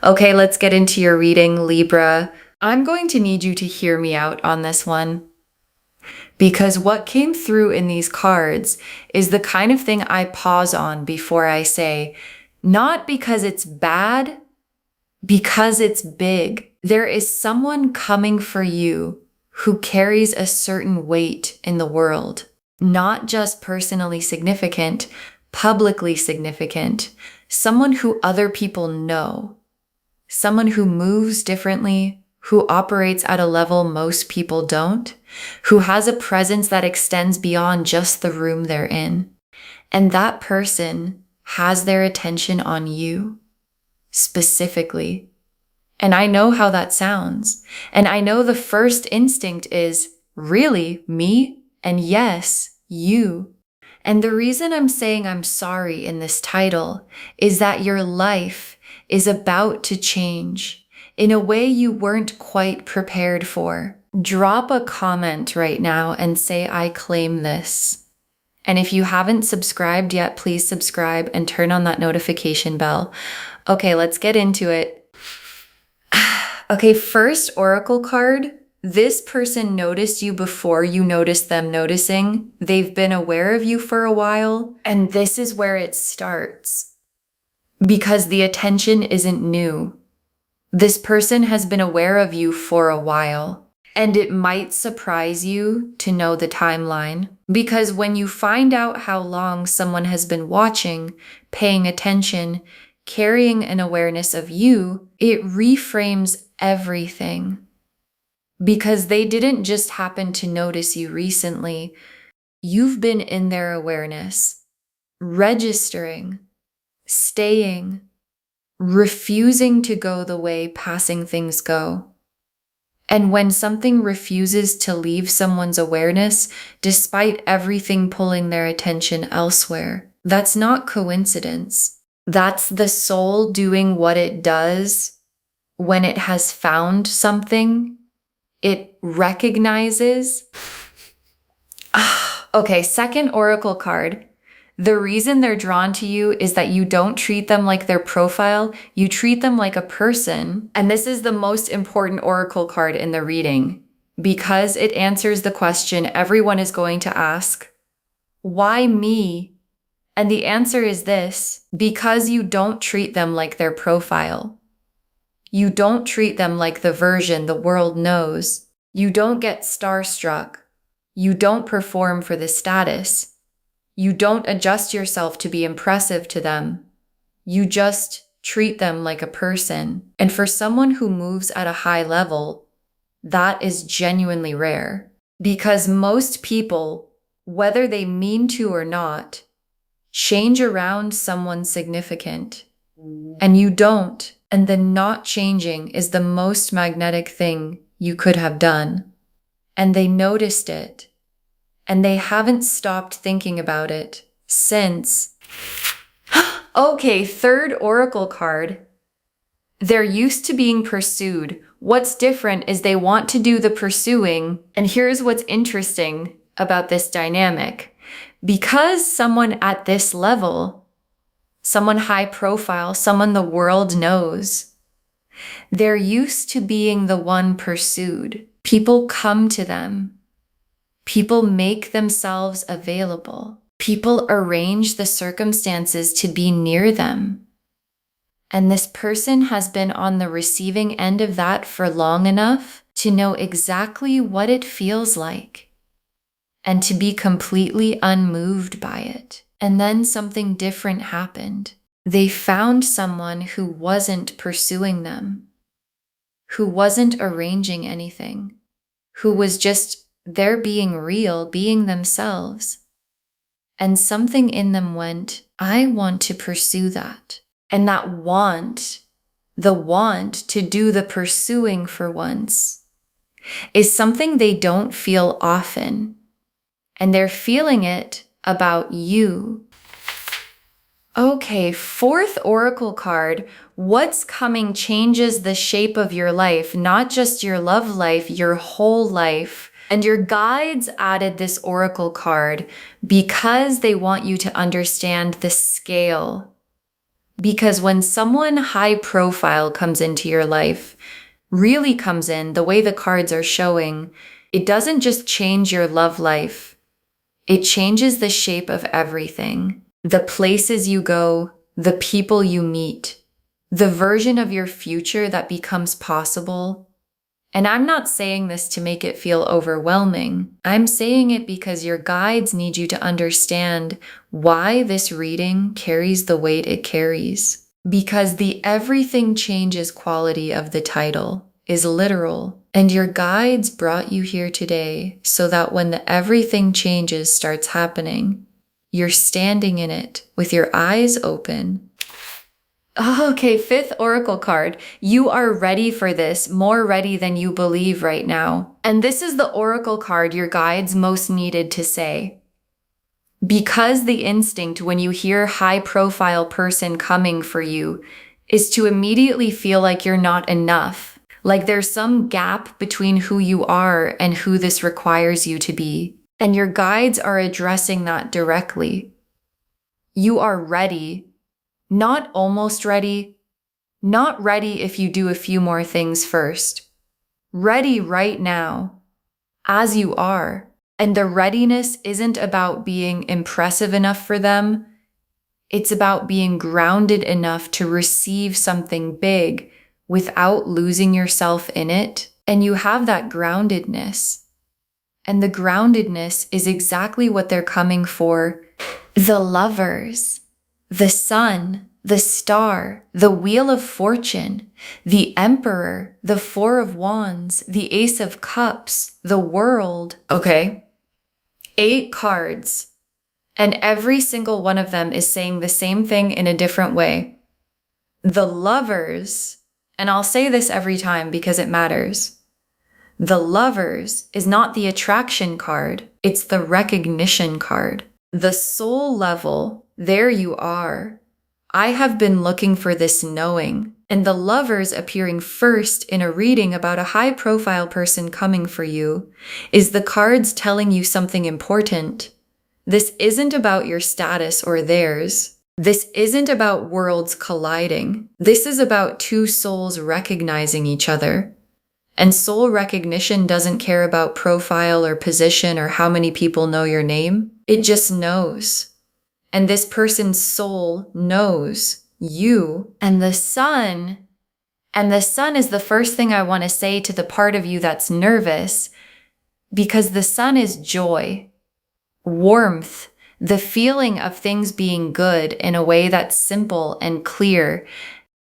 Okay, let's get into your reading, Libra. I'm going to need you to hear me out on this one, because what came through in these cards is the kind of thing I pause on before I say, not because it's bad, because it's big. There is someone coming for you who carries a certain weight in the world, not just personally significant, publicly significant, someone who other people know, someone who moves differently, who operates at a level most people don't, who has a presence that extends beyond just the room they're in. And that person has their attention on you, specifically. And I know how that sounds. And I know the first instinct is, really, me? And yes, you. And the reason I'm saying I'm sorry in this title is that your life is about to change in a way you weren't quite prepared for. Drop a comment right now and say, I claim this. And if you haven't subscribed yet, please subscribe and turn on that notification bell. Okay, let's get into it. Okay, first oracle card. This person noticed you before you noticed them noticing. They've been aware of you for a while. And this is where it starts. Because the attention isn't new. This person has been aware of you for a while. And it might surprise you to know the timeline. Because when you find out how long someone has been watching, paying attention, carrying an awareness of you, it reframes everything. Because they didn't just happen to notice you recently. You've been in their awareness, registering, staying, refusing to go the way passing things go. And when something refuses to leave someone's awareness, despite everything pulling their attention elsewhere, that's not coincidence. That's the soul doing what it does when it has found something it recognizes. Okay, second oracle card. The reason they're drawn to you is that you don't treat them like their profile, you treat them like a person. And this is the most important oracle card in the reading because it answers the question everyone is going to ask, why me? And the answer is this, because you don't treat them like their profile. You don't treat them like the version the world knows. You don't get starstruck. You don't perform for the status. You don't adjust yourself to be impressive to them. You just treat them like a person. And for someone who moves at a high level, that is genuinely rare. Because most people, whether they mean to or not, change around someone significant. And you don't. And the not changing is the most magnetic thing you could have done. And they noticed it. And they haven't stopped thinking about it since. Okay, third oracle card. They're used to being pursued. What's different is they want to do the pursuing. And here's what's interesting about this dynamic. Because someone at this level, someone high profile, someone the world knows, they're used to being the one pursued. People come to them. People make themselves available. People arrange the circumstances to be near them. And this person has been on the receiving end of that for long enough to know exactly what it feels like and to be completely unmoved by it. And then something different happened. They found someone who wasn't pursuing them, who wasn't arranging anything, who was just there being real, being themselves. And something in them went, I want to pursue that. And that want, the want to do the pursuing for once, is something they don't feel often. And they're feeling it about you. Okay, fourth oracle card. What's coming changes the shape of your life, not just your love life, your whole life. And your guides added this oracle card because they want you to understand the scale, Because when someone high profile comes into your life, really comes in the way the cards are showing, it doesn't just change your love life. It changes the shape of everything. The places you go, the people you meet, the version of your future that becomes possible. And I'm not saying this to make it feel overwhelming. I'm saying it because your guides need you to understand why this reading carries the weight it carries. Because the everything changes quality of the title is literal. And your guides brought you here today so that when the everything changes starts happening, you're standing in it with your eyes open. Okay, fifth oracle card. You are ready for this, more ready than you believe right now. And this is the oracle card your guides most needed to say. Because the instinct when you hear high-profile person coming for you is to immediately feel like you're not enough, like there's some gap between who you are and who this requires you to be. And your guides are addressing that directly. You are ready. Not almost ready, not ready if you do a few more things first. Ready right now, as you are. And the readiness isn't about being impressive enough for them. It's about being grounded enough to receive something big without losing yourself in it. And you have that groundedness. And the groundedness is exactly what they're coming for. The Lovers. The Sun, the Star, the Wheel of Fortune, the Emperor, the Four of Wands, the Ace of Cups, the World. Okay, 8 cards. And every single one of them is saying the same thing in a different way. The Lovers, and I'll say this every time because it matters. The Lovers is not the attraction card, it's the recognition card. The soul level, there you are. I have been looking for this knowing, and the Lovers appearing first in a reading about a high-profile person coming for you is the cards telling you something important. This isn't about your status or theirs. This isn't about worlds colliding. This is about 2 souls recognizing each other. And soul recognition doesn't care about profile or position or how many people know your name. It just knows. And this person's soul knows you. And the sun is the first thing I want to say to the part of you that's nervous, because the sun is joy, warmth, the feeling of things being good in a way that's simple and clear.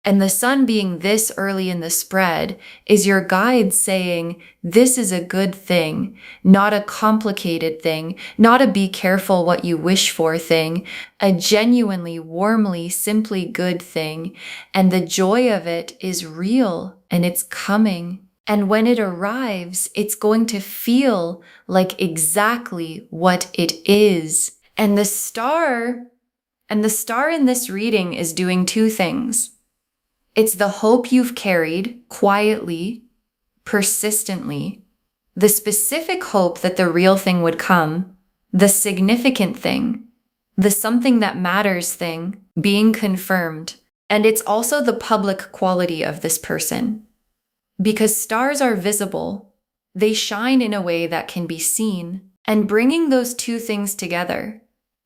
And the sun being this early in the spread is your guide saying, this is a good thing, not a complicated thing, not a be careful what you wish for thing, a genuinely, warmly, simply good thing. And the joy of it is real and it's coming. And when it arrives, it's going to feel like exactly what it is. And the star in this reading is doing 2 things. It's the hope you've carried quietly, persistently, the specific hope that the real thing would come, the significant thing, the something that matters thing being confirmed. And it's also the public quality of this person. Because stars are visible, they shine in a way that can be seen. And bringing those 2 things together,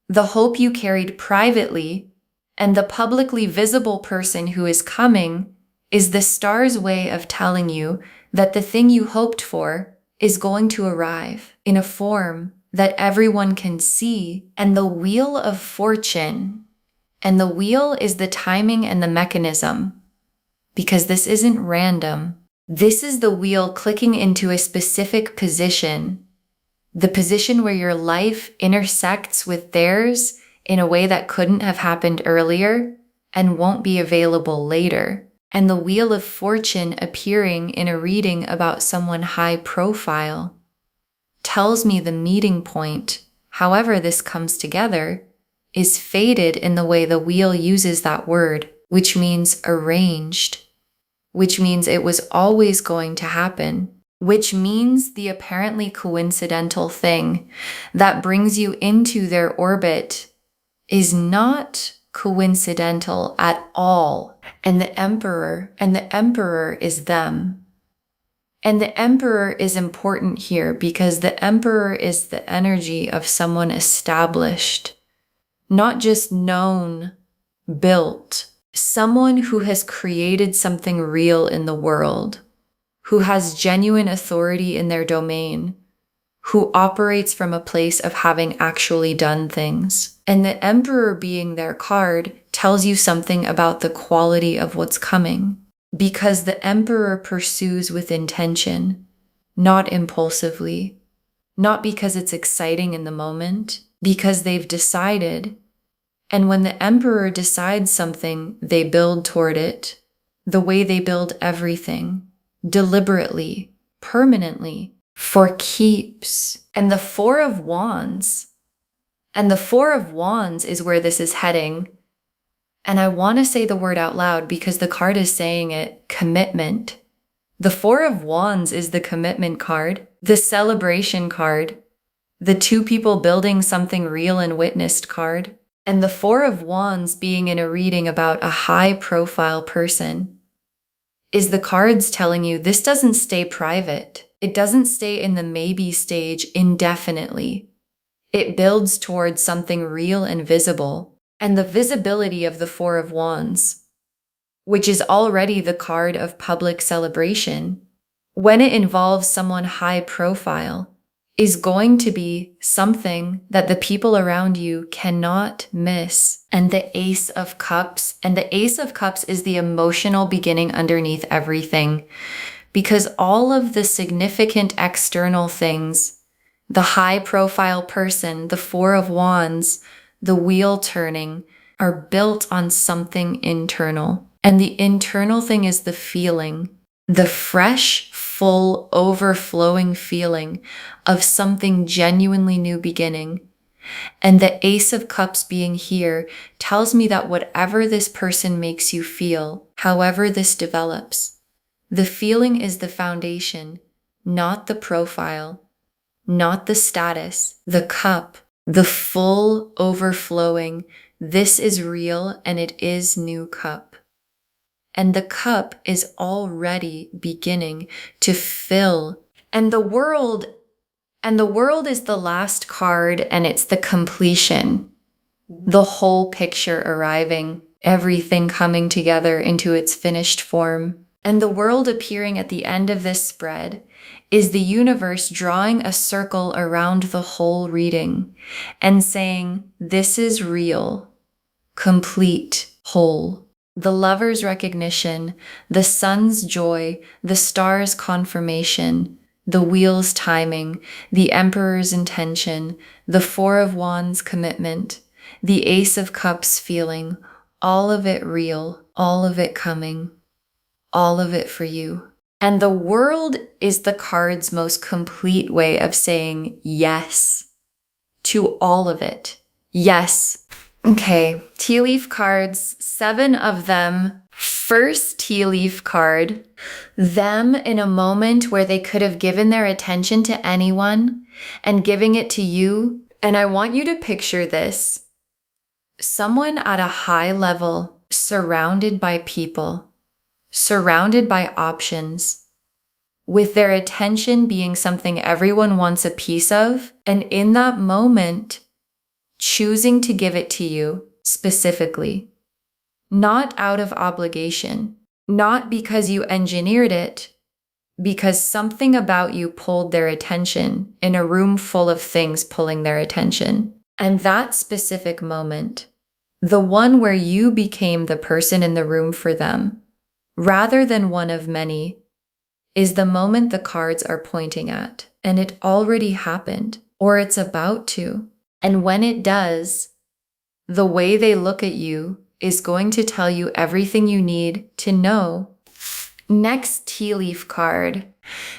the hope you carried privately and the publicly visible person who is coming, is the star's way of telling you that the thing you hoped for is going to arrive in a form that everyone can see. And the Wheel of Fortune, and the wheel is the timing and the mechanism, because this isn't random. This is the wheel clicking into a specific position, the position where your life intersects with theirs in a way that couldn't have happened earlier and won't be available later. And the Wheel of Fortune appearing in a reading about someone high profile tells me the meeting point, however this comes together, is fated in the way the wheel uses that word, which means arranged, which means it was always going to happen, which means the apparently coincidental thing that brings you into their orbit is not coincidental at all. And the emperor is them. And the emperor is important here because the emperor is the energy of someone established, not just known, built. Someone who has created something real in the world, who has genuine authority in their domain, who operates from a place of having actually done things. And the emperor being their card tells you something about the quality of what's coming, because the emperor pursues with intention, not impulsively, not because it's exciting in the moment, because they've decided. And when the emperor decides something, they build toward it, the way they build everything, deliberately, permanently, for keeps. And the Four of Wands is where this is heading. And I want to say the word out loud because the card is saying it, commitment. The Four of Wands is the commitment card, the celebration card, the two people building something real and witnessed card. And the Four of Wands being in a reading about a high-profile person is the cards telling you this doesn't stay private. It doesn't stay in the maybe stage indefinitely. It builds towards something real and visible. And the visibility of the Four of Wands, which is already the card of public celebration, when it involves someone high-profile, is going to be something that the people around you cannot miss. And the Ace of Cups, is the emotional beginning underneath everything, because all of the significant external things, the high-profile person, the Four of Wands, the wheel turning, are built on something internal. And the internal thing is the feeling, the fresh, full, overflowing feeling of something genuinely new beginning. And the Ace of Cups being here tells me that whatever this person makes you feel, however this develops, the feeling is the foundation, not the profile, not the status, the cup, the full, overflowing, this is real and it is new cup. And the cup is already beginning to fill. And the world is the last card, and it's the completion. The whole picture arriving, everything coming together into its finished form. And the world appearing at the end of this spread is the universe drawing a circle around the whole reading and saying, this is real, complete, whole. The lover's recognition, the sun's joy, the star's confirmation, the wheel's timing, the emperor's intention, the Four of Wands commitment, the Ace of Cups feeling, all of it real, all of it coming, all of it for you. And the world is the card's most complete way of saying yes to all of it. Yes. Okay, tea leaf cards, 7 of them. First tea leaf card, them in a moment where they could have given their attention to anyone and giving it to you. And I want you to picture this. Someone at a high level, surrounded by people, surrounded by options, with their attention being something everyone wants a piece of, and in that moment, choosing to give it to you specifically, not out of obligation, not because you engineered it, because something about you pulled their attention in a room full of things pulling their attention. And that specific moment, the one where you became the person in the room for them, rather than one of many, is the moment the cards are pointing at. And it already happened, or it's about to. And when it does, the way they look at you is going to tell you everything you need to know. Next tea leaf card,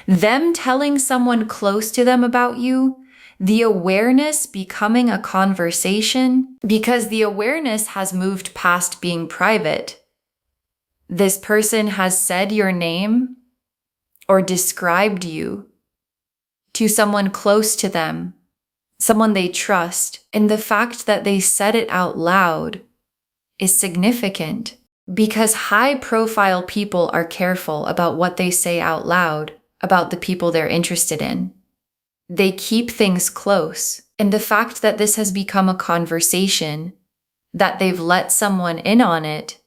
them telling someone close to them about you, the awareness becoming a conversation, because the awareness has moved past being private. This person has said your name or described you to someone close to them, someone they trust, and the fact that they said it out loud is significant because high-profile people are careful about what they say out loud about the people they're interested in. They keep things close, and the fact that this has become a conversation, that they've let someone in on it,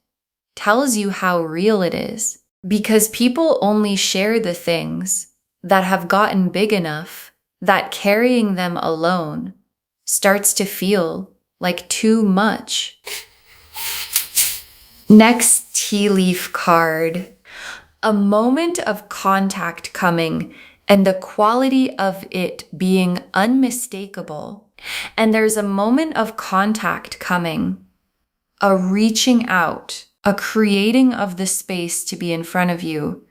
tells you how real it is, because people only share the things that have gotten big enough that carrying them alone starts to feel like too much. Next tea leaf card. A moment of contact coming and the quality of it being unmistakable. And there's a moment of contact coming, a reaching out, a creating of the space to be in front of you.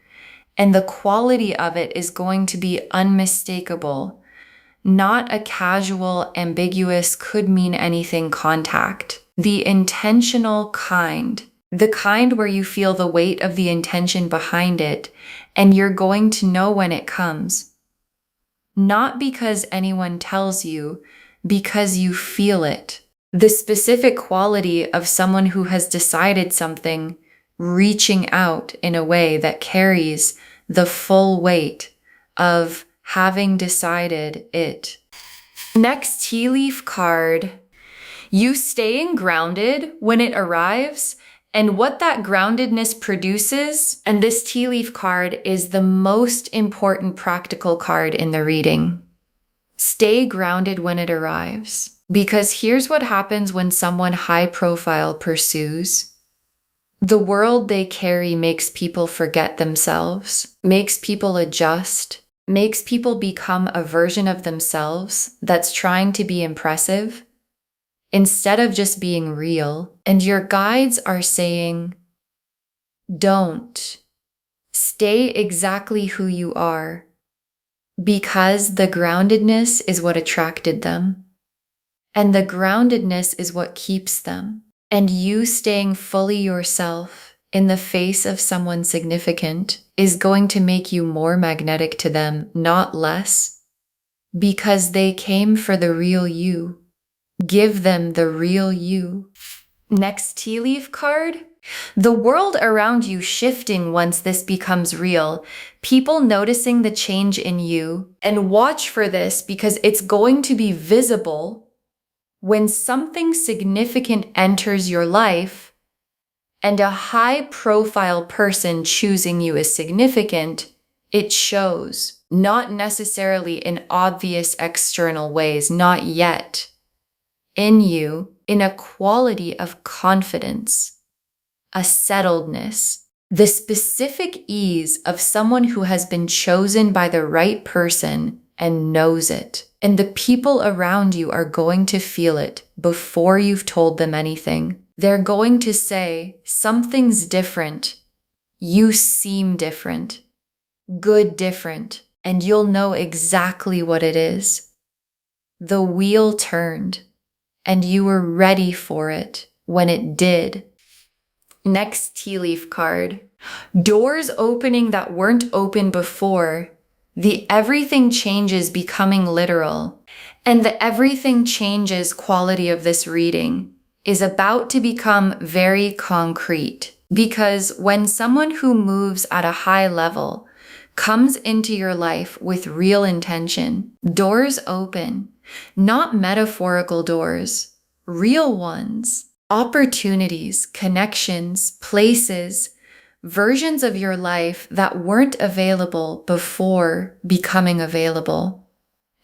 And the quality of it is going to be unmistakable, not a casual, ambiguous, could mean anything contact. The intentional kind. The kind where you feel the weight of the intention behind it, and you're going to know when it comes. Not because anyone tells you, because you feel it. The specific quality of someone who has decided something, reaching out in a way that carries the full weight of having decided it. Next tea leaf card. You staying grounded when it arrives. And what that groundedness produces, and this tea leaf card is the most important practical card in the reading. Stay grounded when it arrives. Because here's what happens when someone high profile pursues. The world they carry makes people forget themselves, makes people adjust, makes people become a version of themselves that's trying to be impressive, instead of just being real. And your guides are saying, don't. Stay exactly who you are, because the groundedness is what attracted them. And the groundedness is what keeps them. And you staying fully yourself in the face of someone significant is going to make you more magnetic to them, not less, because they came for the real you. Give them the real you. Next tea leaf card. The world around you shifting once this becomes real. People noticing the change in you. And watch for this because it's going to be visible when something significant enters your life and a high-profile person choosing you is significant. It shows, not necessarily in obvious external ways, not yet. In you, in a quality of confidence, a settledness, the specific ease of someone who has been chosen by the right person and knows it. And the people around you are going to feel it before you've told them anything. They're going to say, something's different. You seem different. Good different. And you'll know exactly what it is. The wheel turned. And you were ready for it when it did. Next tea leaf card. Doors opening that weren't open before. The everything changes becoming literal. And the everything changes quality of this reading is about to become very concrete. Because when someone who moves at a high level comes into your life with real intention, doors open. Not metaphorical doors, real ones. Opportunities, connections, places, versions of your life that weren't available before becoming available.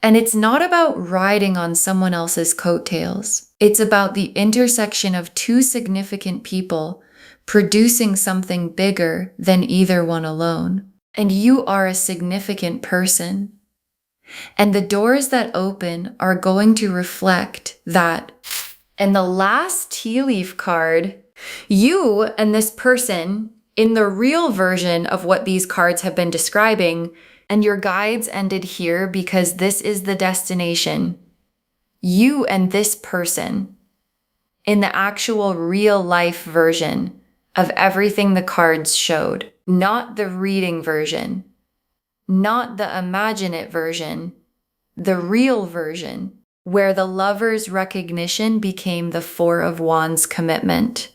And it's not about riding on someone else's coattails. It's about the intersection of two significant people producing something bigger than either one alone. And you are a significant person. And the doors that open are going to reflect that. And the last tea leaf card, you and this person in the real version of what these cards have been describing, and your guides ended here because this is the destination. You and this person in the actual real life version of everything the cards showed, not the reading version. Not the imagine version, the real version, where the lover's recognition became the Four of Wands commitment.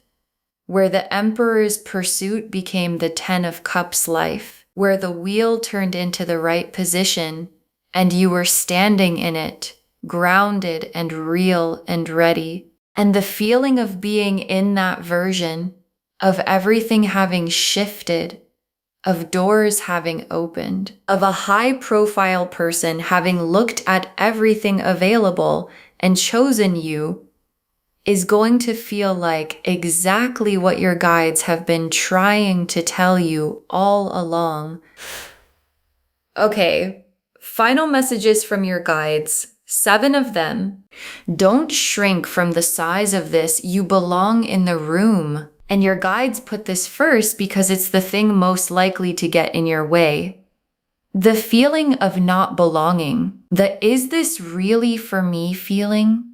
where the Emperor's pursuit became the Ten of Cups life, where the wheel turned into the right position and you were standing in it, grounded and real and ready. And the feeling of being in that version, of everything having shifted, of doors having opened, of a high-profile person having looked at everything available and chosen you, is going to feel like exactly what your guides have been trying to tell you all along. Okay, final messages from your guides, 7 of them. Don't shrink from the size of this. You belong in the room. And your guides put this first because it's the thing most likely to get in your way. The feeling of not belonging, the "is this really for me" feeling,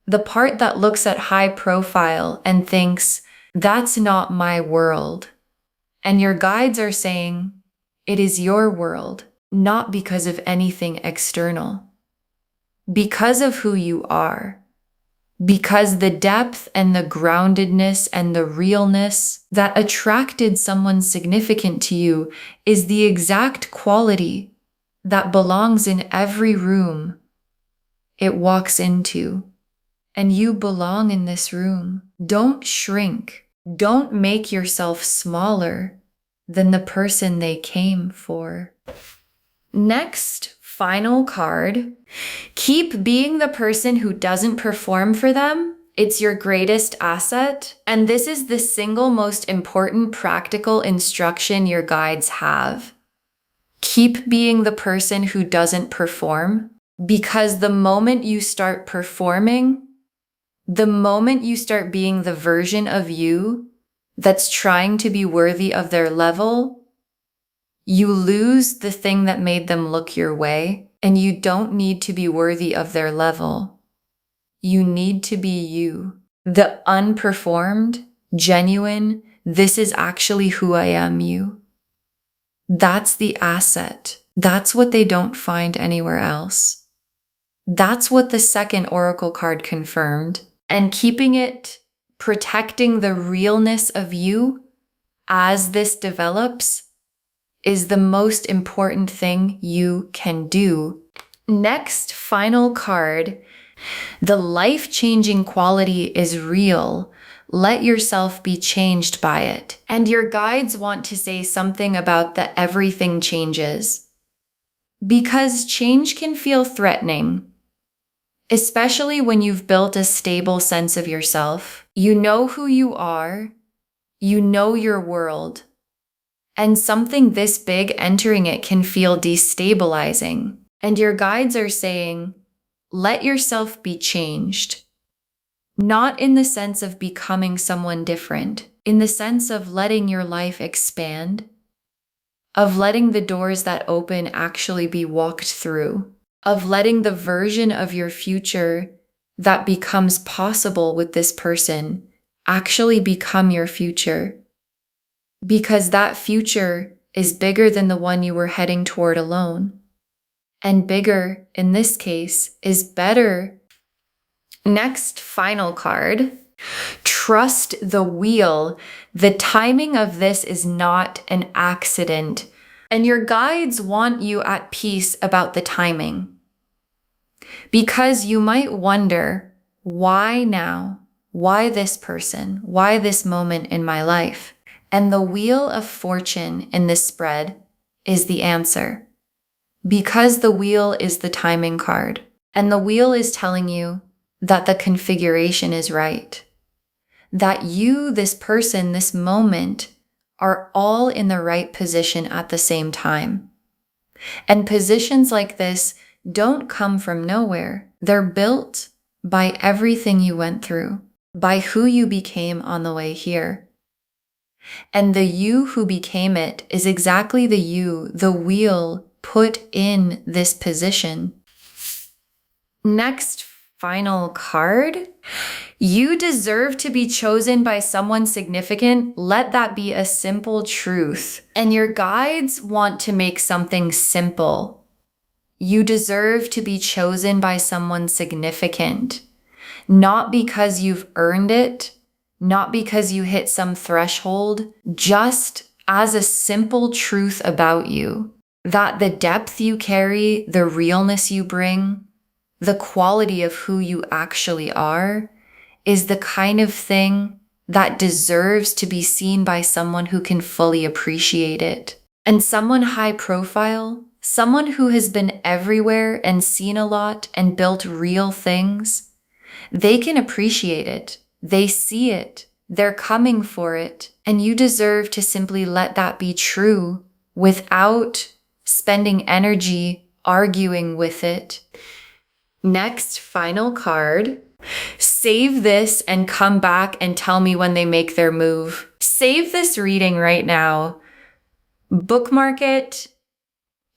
the part that looks at high profile and thinks, that's not my world. And your guides are saying, it is your world, not because of anything external. Because of who you are. Because the depth and the groundedness and the realness that attracted someone significant to you is the exact quality that belongs in every room it walks into. And you belong in this room. Don't shrink. Don't make yourself smaller than the person they came for. Next, final card. Keep being the person who doesn't perform for them. It's your greatest asset. And this is the single most important practical instruction your guides have. Keep being the person who doesn't perform, because the moment you start performing, the moment you start being the version of you that's trying to be worthy of their level, you lose the thing that made them look your way, and you don't need to be worthy of their level. You need to be you. The unperformed, genuine, this is actually who I am you. That's the asset. That's what they don't find anywhere else. That's what the second oracle card confirmed. And keeping it, protecting the realness of you as this develops is the most important thing you can do. Next, final card. The life-changing quality is real. Let yourself be changed by it. And your guides want to say something about the everything changes. Because change can feel threatening. Especially when you've built a stable sense of yourself. You know who you are. You know your world. And something this big entering it can feel destabilizing. And your guides are saying, let yourself be changed. Not in the sense of becoming someone different, in the sense of letting your life expand, of letting the doors that open actually be walked through, of letting the version of your future that becomes possible with this person actually become your future. Because that future is bigger than the one you were heading toward alone. And bigger, in this case, is better. Next, final card. Trust the wheel. The timing of this is not an accident. And your guides want you at peace about the timing. Because you might wonder, why now? Why this person? Why this moment in my life? And the Wheel of Fortune in this spread is the answer. Because the wheel is the timing card, and the wheel is telling you that the configuration is right. That you, this person, this moment, are all in the right position at the same time. And positions like this don't come from nowhere. They're built by everything you went through, by who you became on the way here. And the you who became it is exactly the you the wheel put in this position. Next, final card. You deserve to be chosen by someone significant. Let that be a simple truth. And your guides want to make something simple. You deserve to be chosen by someone significant, not because you've earned it, not because you hit some threshold, just as a simple truth about you, that the depth you carry, the realness you bring, the quality of who you actually are is the kind of thing that deserves to be seen by someone who can fully appreciate it. And someone high profile, someone who has been everywhere and seen a lot and built real things, they can appreciate it. They see it. They're coming for it. And you deserve to simply let that be true without spending energy arguing with it. Next, final card. Save this and come back and tell me when they make their move. Save this reading right now. Bookmark it.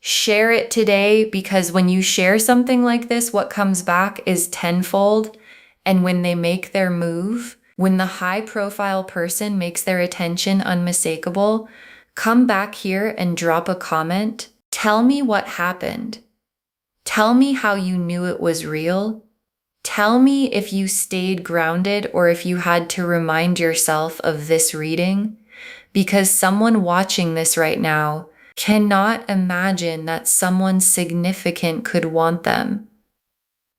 Share it today, because when you share something like this, what comes back is tenfold. And when they make their move, when the high profile person makes their attention unmistakable, come back here and drop a comment. Tell me what happened. Tell me how you knew it was real. Tell me if you stayed grounded or if you had to remind yourself of this reading, because someone watching this right now cannot imagine that someone significant could want them,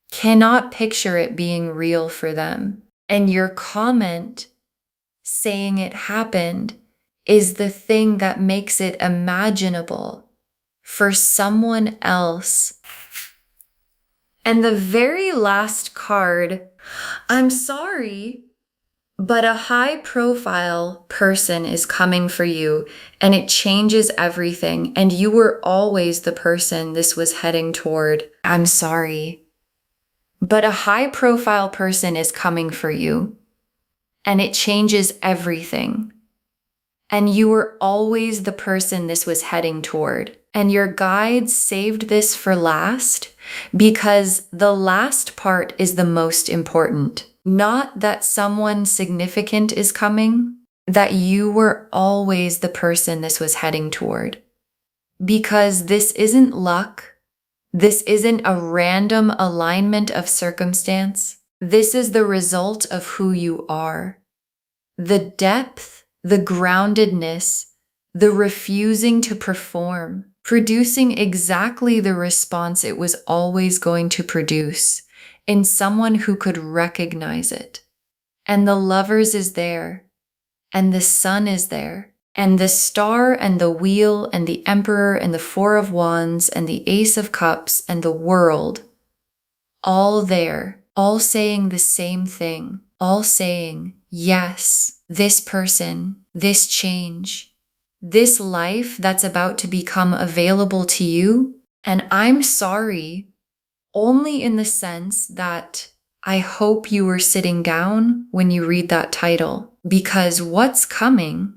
cannot picture it being real for them. And your comment saying it happened is the thing that makes it imaginable for someone else. And the very last card, I'm sorry, but a high profile person is coming for you, and it changes everything. And you were always the person this was heading toward. I'm sorry, but a high profile person is coming for you, and it changes everything. And you were always the person this was heading toward. And your guides saved this for last, because the last part is the most important. Not that someone significant is coming, that you were always the person this was heading toward. Because this isn't luck. This isn't a random alignment of circumstance. This is the result of who you are. The depth, the groundedness, the refusing to perform, producing exactly the response it was always going to produce in someone who could recognize it. And the Lovers is there, and the Sun is there, and the Star and the Wheel and the Emperor and the Four of Wands and the Ace of Cups and the World, all there, all saying the same thing, all saying, yes, this person, this change, this life that's about to become available to you. And I'm sorry, only in the sense that I hope you were sitting down when you read that title, because what's coming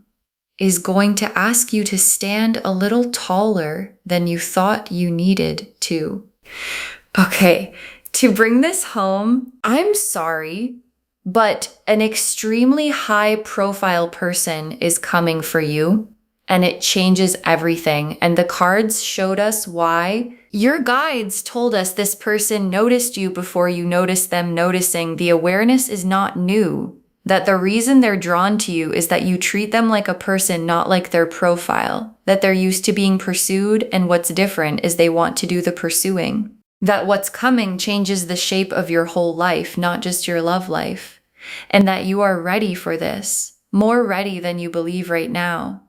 is going to ask you to stand a little taller than you thought you needed to. Okay, to bring this home, I'm sorry, but an extremely high profile person is coming for you. And it changes everything. And the cards showed us why. Your guides told us this person noticed you before you noticed them noticing. The awareness is not new. That the reason they're drawn to you is that you treat them like a person, not like their profile. That they're used to being pursued, and what's different is they want to do the pursuing. That what's coming changes the shape of your whole life, not just your love life. And that you are ready for this. More ready than you believe right now.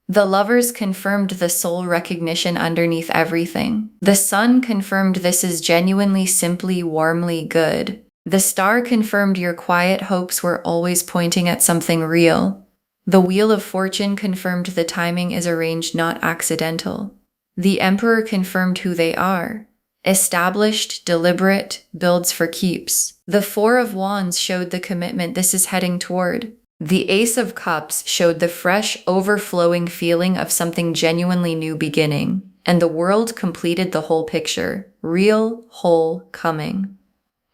The Lovers confirmed the soul recognition underneath everything. The Sun confirmed this is genuinely, simply, warmly good. The Star confirmed your quiet hopes were always pointing at something real. The Wheel of Fortune confirmed the timing is arranged, not accidental. The Emperor confirmed who they are. Established, deliberate, builds for keeps. The Four of Wands showed the commitment this is heading toward. The Ace of Cups showed the fresh, overflowing feeling of something genuinely new beginning, and the World completed the whole picture, real, whole, coming.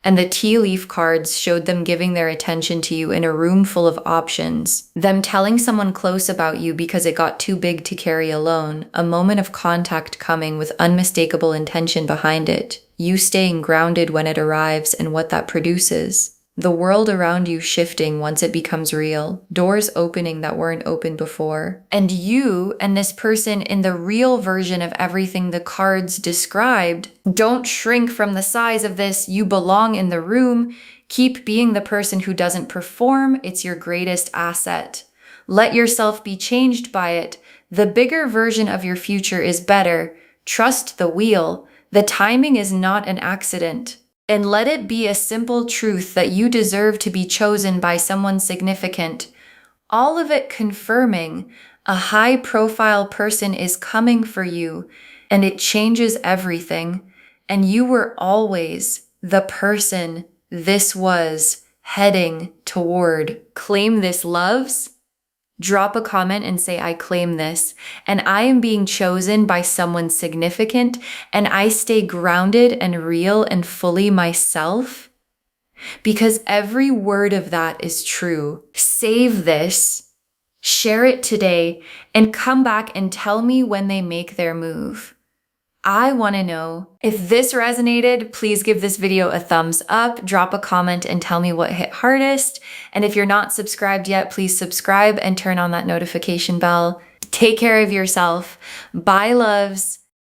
And the tea leaf cards showed them giving their attention to you in a room full of options, them telling someone close about you because it got too big to carry alone, a moment of contact coming with unmistakable intention behind it, you staying grounded when it arrives and what that produces. The world around you shifting once it becomes real. Doors opening that weren't open before. And you and this person in the real version of everything the cards described, don't shrink from the size of this. You belong in the room. Keep being the person who doesn't perform. It's your greatest asset. Let yourself be changed by it. The bigger version of your future is better. Trust the wheel. The timing is not an accident. And let it be a simple truth that you deserve to be chosen by someone significant. All of it confirming a high-profile person is coming for you, and it changes everything. And you were always the person this was heading toward. Claim this, loves. Drop a comment and say, I claim this, and I am being chosen by someone significant, and I stay grounded and real and fully myself, because every word of that is true. Save this, share it today, and come back and tell me when they make their move. I want to know. If this resonated, please give this video a thumbs up, drop a comment and tell me what hit hardest. And if you're not subscribed yet, please subscribe and turn on that notification bell. Take care of yourself. Bye, loves.